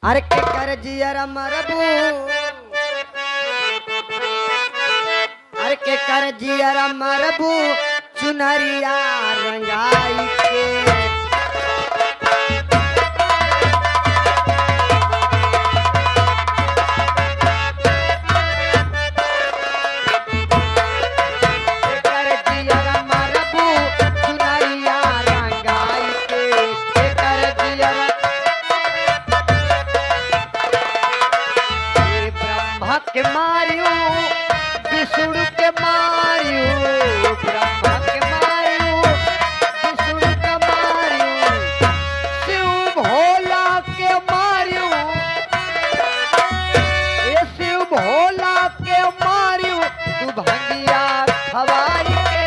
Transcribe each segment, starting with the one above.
अरे के कर जियर मरबू, अरे के कर जियर मरबू चुनरिया रंगाई के। के मारियो विष्णु के मारियो, ब्रह्मा के मारियो विष्णु के मारियो, शिव भोला के मारियो, ये शिव भोला के मारियो तू भंगिया खवाई के।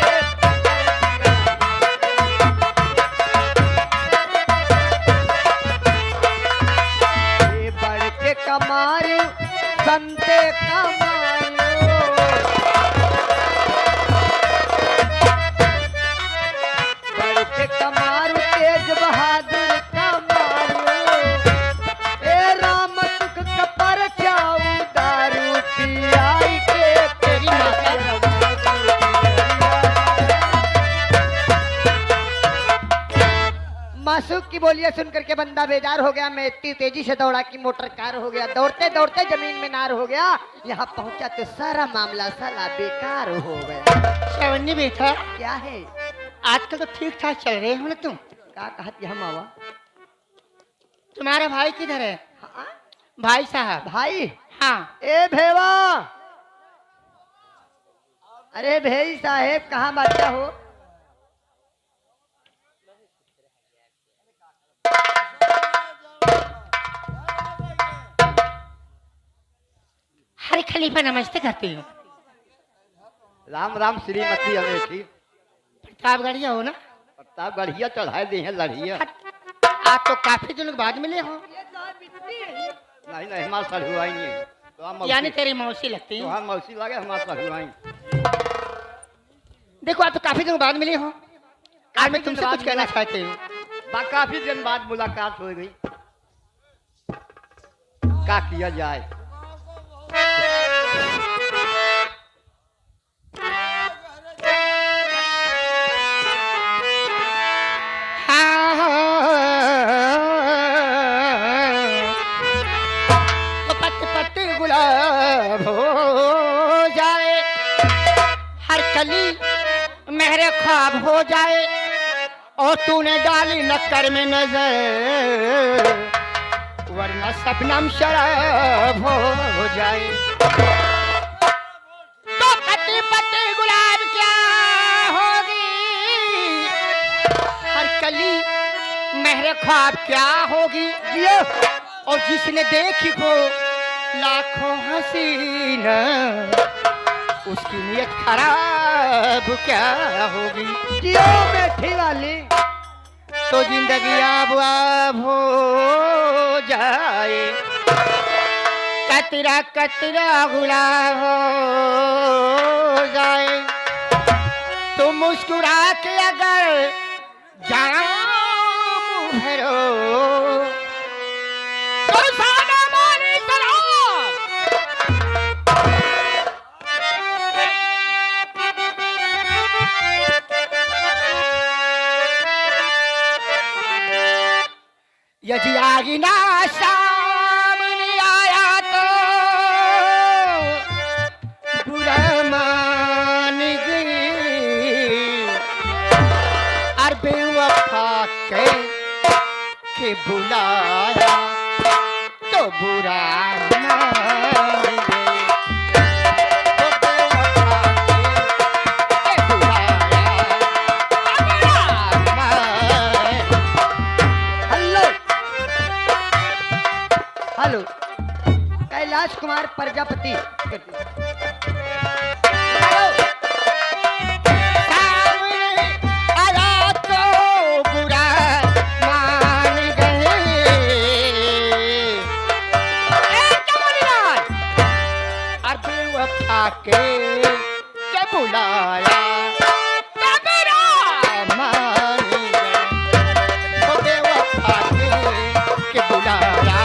ये बढ़ के कमारियो संते कमायो, बढ़ के कमारू तेज बहादुर कमायो, ए राम सुख कपर चाऊ दारू पियाई के तेरी माता। मासूक की बोलियां सुनकर के बंदा बेजार हो गया। मैं इतनी तेजी से दौड़ा कि मोटर कार हो गया, दौड़ते दौड़ते जमीन में नार हो गया। यहाँ पहुंचा तो सारा मामला साला बेकार हो गया। श्रवणी बेटा, क्या है? आजकल तो ठीक ठाक चल रहे हो ना तुम? क्या कहती हम आवा? तुम्हारा भाई किधर है? हाँ? भाई साहब। भाई? हाँ। ए भेवा, अरे भाई साहेब कहाँ बच्चा हो? हरे खलीफा नमस्ते करती हूँ। राम राम श्रीमती अमेठी। प्रतापगढ़िया हो ना? प्रतापगढ़िया चढ़ाए दी है लड़िया। आप तो काफी दिनों बाद मिले हो। नहीं नहीं, हमारे सढ़ुआई नहीं है तो यानी तेरी मौसी लगती है। तो मौसी लगे हमारे सढ़ुआई। देखो आप तो काफी दिनों बाद मिले हो। आज मैं तुमसे कुछ कहना चाहती हूँ। काफी दिन बाद मुलाकात हो गई, क्या किया जाए? हो जाए हर कली मेरे ख्वाब हो जाए, और तूने डाली नक्कर में नजर, वरना सपनम शराब हो जाए। तो पत्ती पत्ती गुलाब क्या होगी, हर कली मेरे ख्वाब क्या होगी, और जिसने देखी हो लाखों हसीना, उसकी नीयत खराब क्या होगी। जियो बैठी वाली तो जिंदगी आब हो जाए, कतरा कतरा गुलाब हो जाए। तो मुस्कुरा के अगर जाम भरो, तो साना मानी सलाम। यदि आईना सामने आया तो बुरा मान गई, और बेवफा के बुलाया तो बुरा मान गई। तो बेवफा के बुलाया तो बुरा मान। Hello hello, Kailash Kumar Prajapati. सामने आया तो बुरा मान गए। और बेवफा के बुलाया तो बुरा मान गए। तो बेवफा के बुलाया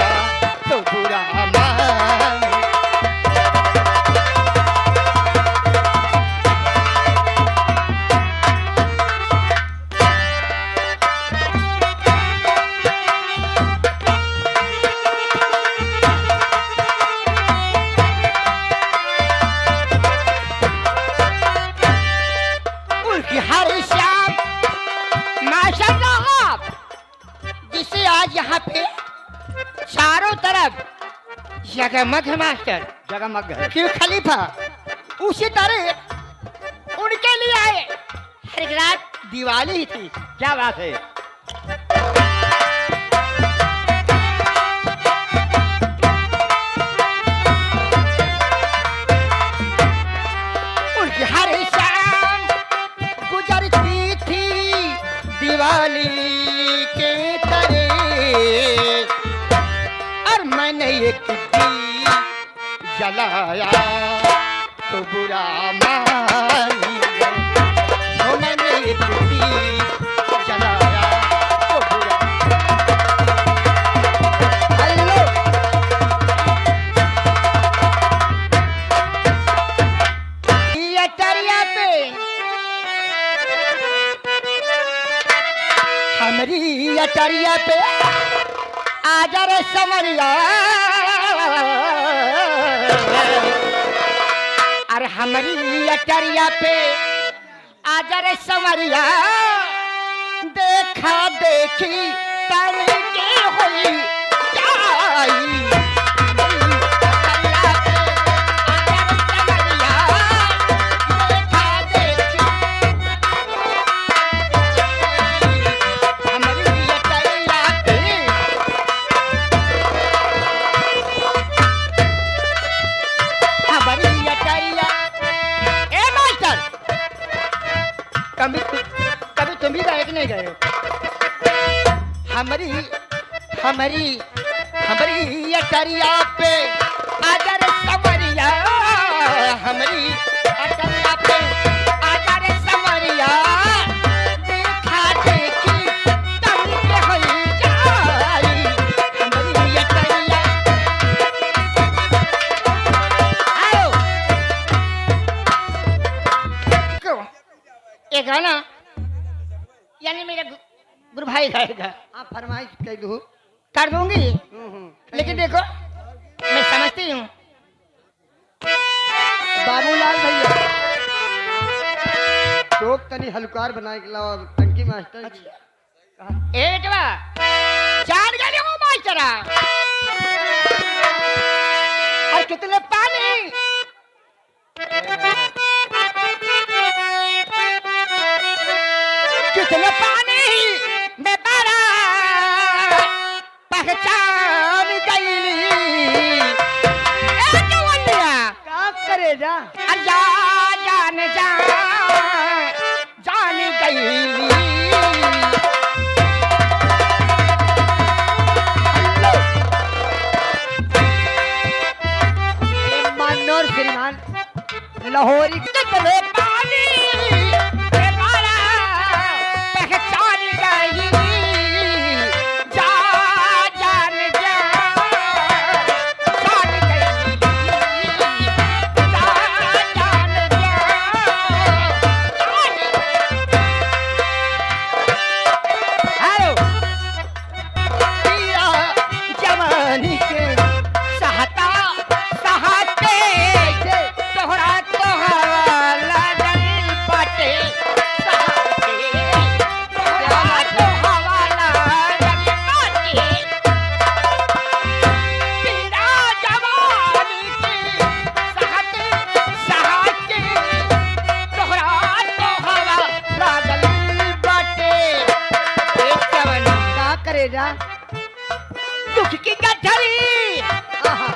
आज यहाँ पे चारों तरफ जगमग है मास्टर, जगमग है। कि खलीफा उसी तरह उनके लिए आए। हर एक रात दिवाली ही थी। क्या बात है। उनकी हर शाम गुजरती थी दिवाली के तरह, और मैंने एक दीप जलाया तो बुरा मान गए। ओ मैंने एक दीप जलाया तो बुरा। हेलो। ये टरिया पे हमारी अटरिया पे आजा रे समरिया, अरे हमारी अटरिया पे आजा रे समरिया, देखा देखी तन के हुई जाई। कभी तुम भी गए कि नहीं गए हो? हमारी हमारी हमारी अटरिया पे आजा रे समरिया, हमारी अटरिया पे आजा रे समरिया, देखा देखी तन के होई जाई। हमारी अटरिया आओ क्यों ये गाना यानी मेरा गुरु भाई गाएगा। आप फरमाइश कर दो। कर दूंगी, लेकिन देखो मैं समझती हूँ। बाबूलाल भैया चौक तनी हलकार बनाए के लाओ टंकी मास्टर जी। ए बेटवा जान गए हो मास्टरा, और कितने पानी कितने पानी में बड़ा पहचान गईली। क्या करे जा। अल्लाह जान जान गईली। मनोर श्रीमान लाहौरी कितने पानी में बड़ा पहचान गईली। जान गईली। हेलो पिया जवानी के सहता सहाते तोहरा तोहरा लगन बाटे सहाते तोहरा तोहरा लगन बाटे। पिया जवानी के सहते सहाते तोहरा तोहरा लगन बाटे। एक जवानी क्या करे जा। दुख की गठरी आहा।